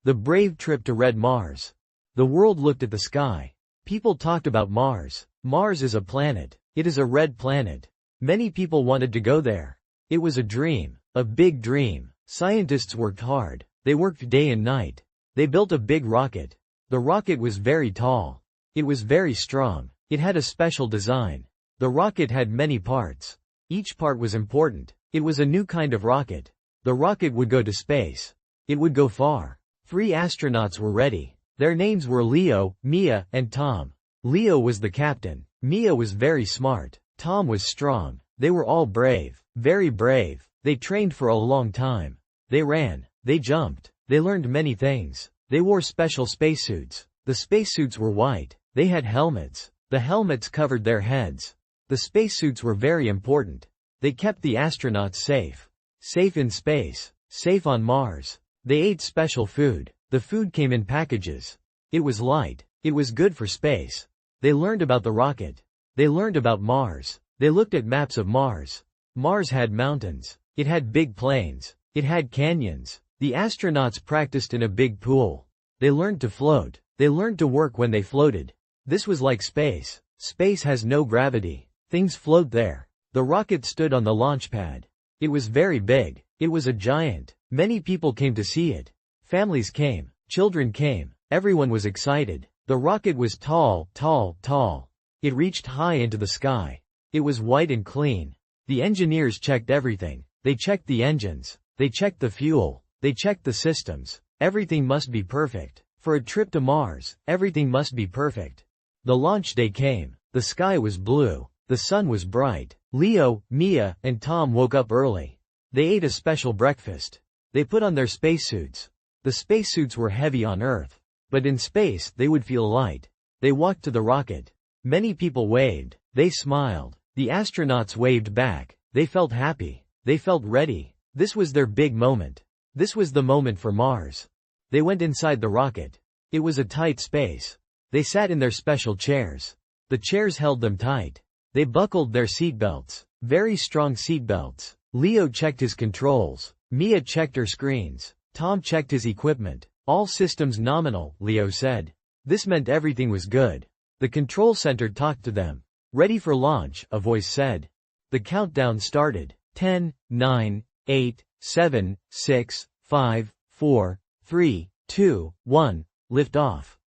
The brave trip to red Mars. The world looked at the sky. People talked about Mars. Mars is a planet. It is a red planet. Many people wanted to go there. It was a dream. A big dream. Scientists worked hard. They worked day and night. They built a big rocket. The rocket was very tall. It was very strong. It had a special design. The rocket had many parts. Each part was important. It was a new kind of rocket. The rocket would go to space. It would go far. 3 astronauts were ready. Their names were Leo, Mia, and Tom. Leo was the captain. Mia was very smart. Tom was strong. They were all brave. Very brave. They trained for a long time. They ran. They jumped. They learned many things. They wore special spacesuits. The spacesuits were white. They had helmets. The helmets covered their heads. The spacesuits were very important. They kept the astronauts safe. Safe in space. Safe on Mars. They ate special food. The food came in packages. It was light. It was good for space. They learned about the rocket. They learned about Mars. They looked at maps of Mars. Mars had mountains. It had big plains. It had canyons. The astronauts practiced in a big pool. They learned to float. They learned to work when they floated. This was like space. Space has no gravity. Things float there. The rocket stood on the launch pad. It was very big. It was a giant. Many people came to see it. Families came. Children came. Everyone was excited. The rocket was tall, tall, tall. It reached high into the sky. It was white and clean. The engineers checked everything. They checked the engines. They checked the fuel. They checked the systems. Everything must be perfect. For a trip to Mars, everything must be perfect. The launch day came. The sky was blue. The sun was bright. Leo, Mia, and Tom woke up early. They ate a special breakfast. They put on their spacesuits. The spacesuits were heavy on Earth. But in space, they would feel light. They walked to the rocket. Many people waved. They smiled. The astronauts waved back. They felt happy. They felt ready. This was their big moment. This was the moment for Mars. They went inside the rocket. It was a tight space. They sat in their special chairs. The chairs held them tight. They buckled their seatbelts. Very strong seatbelts. Leo checked his controls. Mia checked her screens. Tom checked his equipment. All systems nominal, Leo said. This meant everything was good. The control center talked to them. Ready for launch, a voice said. The countdown started. 10, 9, 8, 7, 6, 5, 4, 3, 2, 1, lift off.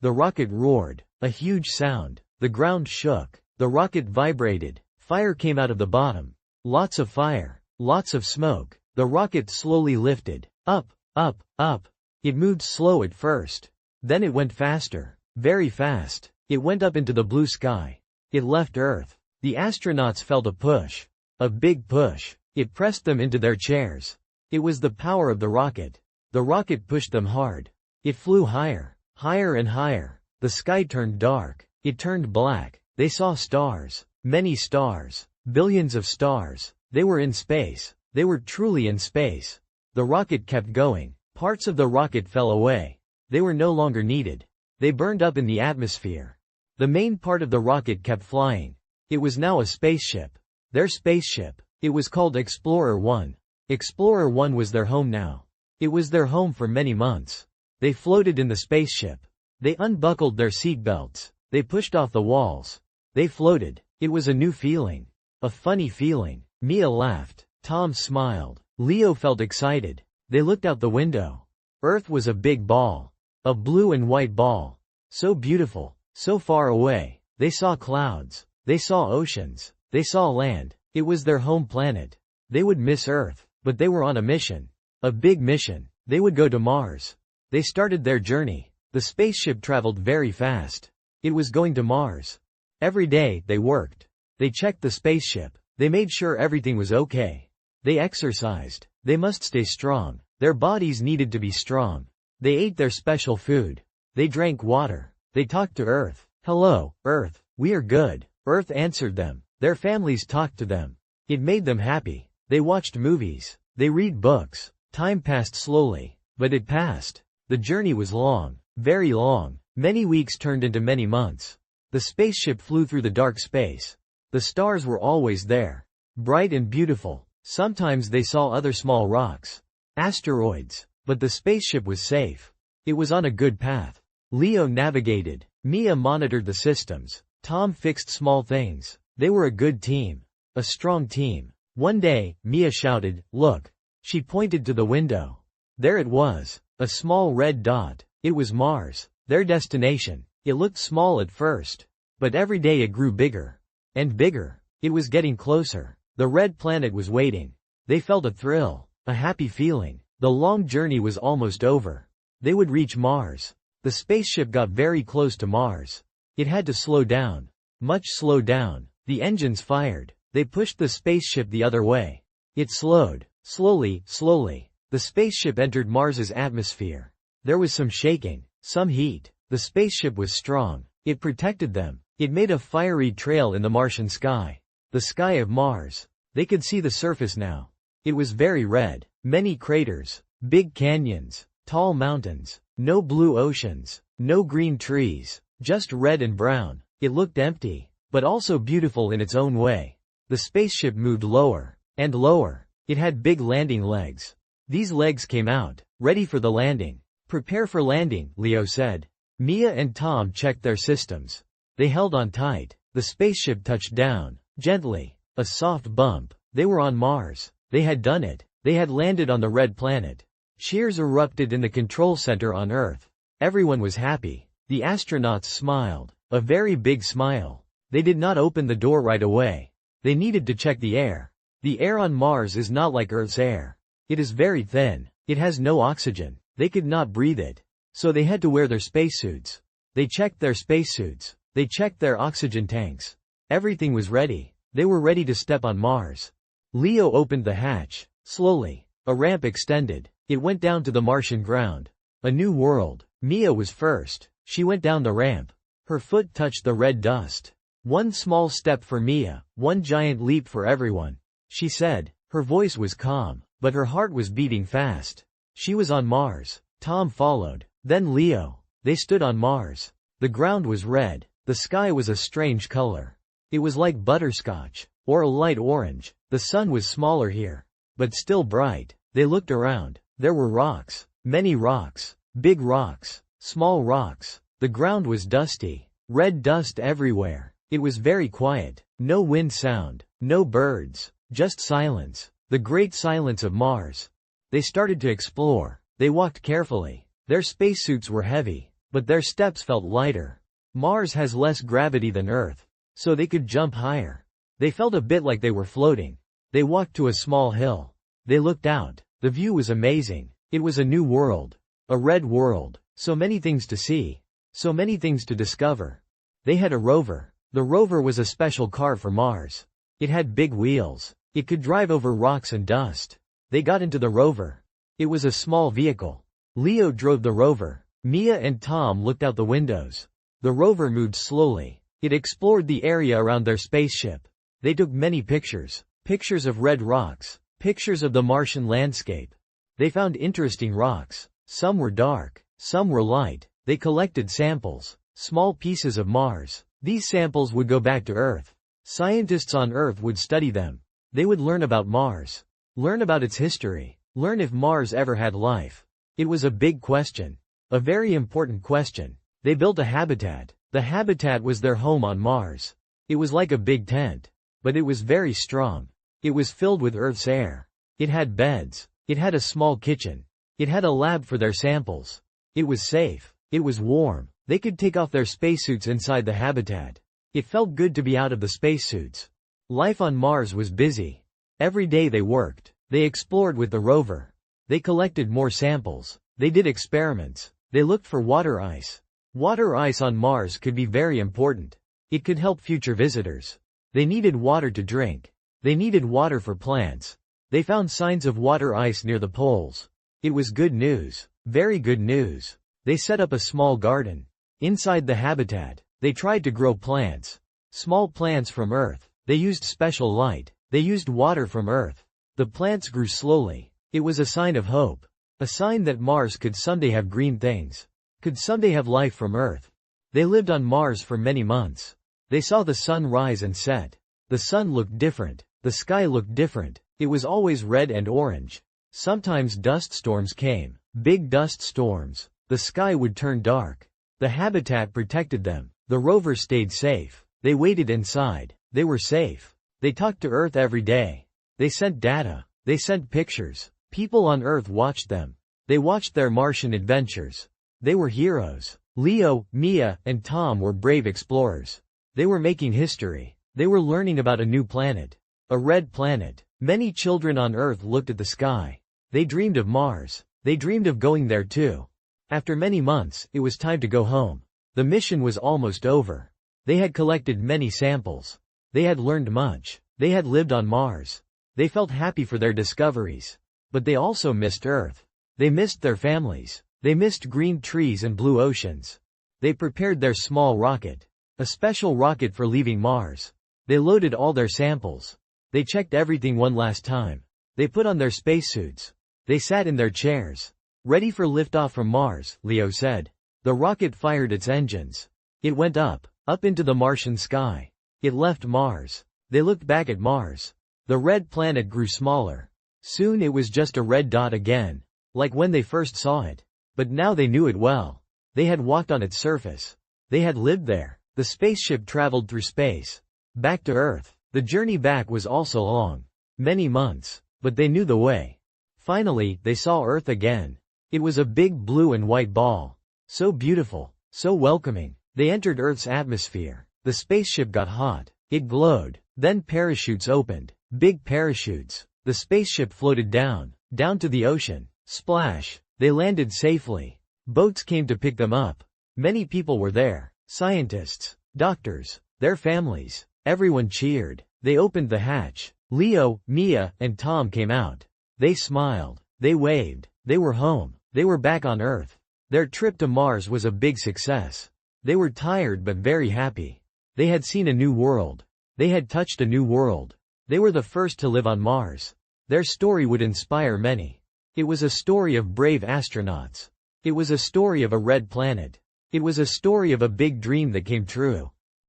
The rocket roared. A huge sound. The ground shook. The rocket vibrated. Fire came out of the bottom. Lots of fire. Lots of smoke. The rocket slowly lifted. Up, up, up. It moved slow at first. Then it went faster. Very fast. It went up into the blue sky. It left Earth. The astronauts felt a push. A big push. It pressed them into their chairs. It was the power of the rocket. The rocket pushed them hard. It flew higher. Higher and higher. The sky turned dark. It turned black. They saw stars. Many stars. Billions of stars. They were in space. They were truly in space. The rocket kept going. Parts of the rocket fell away. They were no longer needed. They burned up in the atmosphere. The main part of the rocket kept flying. It was now a spaceship. Their spaceship. It was called Explorer 1. Explorer 1 was their home now. It was their home for many months. They floated in the spaceship. They unbuckled their seatbelts. They pushed off the walls. They floated. It was a new feeling. A funny feeling. Mia laughed. Tom smiled. Leo felt excited. They looked out the window. Earth was a big ball. A blue and white ball. So beautiful. So far away. They saw clouds. They saw oceans. They saw land. It was their home planet. They would miss Earth, but they were on a mission. A big mission. They would go to Mars. They started their journey. The spaceship traveled very fast. It was going to Mars. Every day, they worked. They checked the spaceship. They made sure everything was okay. They exercised. They must stay strong. Their bodies needed to be strong. They ate their special food. They drank water. They talked to Earth. Hello, Earth. We are good. Earth answered them. Their families talked to them. It made them happy. They watched movies. They read books. Time passed slowly. But it passed. The journey was long. Very long. Many weeks turned into many months. The spaceship flew through the dark space. The stars were always there. Bright and beautiful. Sometimes they saw other small rocks. Asteroids. But the spaceship was safe. It was on a good path. Leo navigated. Mia monitored the systems. Tom fixed small things. They were a good team. A strong team. One day, Mia shouted, "Look." She pointed to the window. There it was. A small red dot. It was Mars. Their destination. It looked small at first. But every day it grew bigger. And bigger. It was getting closer. The red planet was waiting. They felt a thrill. A happy feeling. The long journey was almost over. They would reach Mars. The spaceship got very close to Mars. It had to slow down. Much slow down. The engines fired. They pushed the spaceship the other way. It slowed. Slowly, slowly. The spaceship entered Mars's atmosphere. There was some shaking. Some heat. The spaceship was strong. It protected them. It made a fiery trail in the Martian sky. The sky of Mars. They could see the surface now. It was very red. Many craters. Big canyons. Tall mountains. No blue oceans. No green trees. Just red and brown. It looked empty, but also beautiful in its own way. The spaceship moved lower and lower. It had big landing legs. These legs came out, ready for the landing. "Prepare for landing," Leo said. Mia and Tom checked their systems. They held on tight. The spaceship touched down, gently. A soft bump. They were on Mars. They had done it. They had landed on the red planet. Cheers erupted in the control center on Earth. Everyone was happy. The astronauts smiled. A very big smile. They did not open the door right away. They needed to check the air. The air on Mars is not like Earth's air. It is very thin. It has no oxygen. They could not breathe it. So they had to wear their spacesuits. They checked their spacesuits. They checked their oxygen tanks. Everything was ready. They were ready to step on Mars. Leo opened the hatch. Slowly. A ramp extended. It went down to the Martian ground. A new world. Mia was first. She went down the ramp. Her foot touched the red dust. "One small step for Mia, one giant leap for everyone," she said. Her voice was calm, but her heart was beating fast. She was on Mars. Tom followed. Then Leo. They stood on Mars. The ground was red. The sky was a strange color. It was like butterscotch, or a light orange. The sun was smaller here, but still bright. They looked around. There were rocks. Many rocks. Big rocks. Small rocks. The ground was dusty. Red dust everywhere. It was very quiet. No wind sound. No birds. Just silence. The great silence of Mars. They started to explore. They walked carefully. Their spacesuits were heavy, but their steps felt lighter. Mars has less gravity than Earth, so they could jump higher. They felt a bit like they were floating. They walked to a small hill. They looked out. The view was amazing. It was a new world. A red world. So many things to see. So many things to discover. They had a rover. The rover was a special car for Mars. It had big wheels. It could drive over rocks and dust. They got into the rover. It was a small vehicle. Leo drove the rover. Mia and Tom looked out the windows. The rover moved slowly. It explored the area around their spaceship. They took many pictures. Pictures of red rocks. Pictures of the Martian landscape. They found interesting rocks. Some were dark. Some were light. They collected samples. Small pieces of Mars. These samples would go back to Earth. Scientists on Earth would study them. They would learn about Mars. Learn about its history. Learn if Mars ever had life. It was a big question. A very important question. They built a habitat. The habitat was their home on Mars. It was like a big tent. But it was very strong. It was filled with Earth's air. It had beds. It had a small kitchen. It had a lab for their samples. It was safe. It was warm. They could take off their spacesuits inside the habitat. It felt good to be out of the spacesuits. Life on Mars was busy. Every day they worked. They explored with the rover. They collected more samples. They did experiments. They looked for water ice. Water ice on Mars could be very important. It could help future visitors. They needed water to drink. They needed water for plants. They found signs of water ice near the poles. It was good news. Very good news. They set up a small garden. Inside the habitat, they tried to grow plants. Small plants from Earth. They used special light. They used water from Earth. The plants grew slowly. It was a sign of hope. A sign that Mars could someday have green things. Could someday have life from Earth. They lived on Mars for many months. They saw the sun rise and set. The sun looked different. The sky looked different. It was always red and orange. Sometimes dust storms came. Big dust storms. The sky would turn dark. The habitat protected them. The rover stayed safe. They waited inside. They were safe. They talked to Earth every day. They sent data. They sent pictures. People on Earth watched them. They watched their Martian adventures. They were heroes. Leo, Mia, and Tom were brave explorers. They were making history. They were learning about a new planet. A red planet. Many children on Earth looked at the sky. They dreamed of Mars. They dreamed of going there too. After many months, it was time to go home. The mission was almost over. They had collected many samples. They had learned much. They had lived on Mars. They felt happy for their discoveries. But they also missed Earth. They missed their families. They missed green trees and blue oceans. They prepared their small rocket. A special rocket for leaving Mars. They loaded all their samples. They checked everything one last time. They put on their spacesuits. They sat in their chairs. Ready for liftoff from Mars, Leo said. The rocket fired its engines. It went up into the Martian sky. It left Mars. They looked back at Mars. The red planet grew smaller. Soon it was just a red dot again, like when they first saw it. But now they knew it well. They had walked on its surface. They had lived there. The spaceship traveled through space. Back to Earth. The journey back was also long. Many months. But they knew the way. Finally, they saw Earth again. It was a big blue and white ball. So beautiful. So welcoming. They entered Earth's atmosphere. The spaceship got hot. It glowed. Then parachutes opened. Big parachutes. The spaceship floated down to the ocean. Splash. They landed safely. Boats came to pick them up. Many people were there. Scientists. Doctors. Their families. Everyone cheered. They opened the hatch. Leo, Mia, and Tom came out. They smiled. They waved. They were home. They were back on Earth. Their trip to Mars was a big success. They were tired but very happy. They had seen a new world. They had touched a new world. They were the first to live on Mars. Their story would inspire many. It was a story of brave astronauts. It was a story of a red planet. It was a story of a big dream that came true.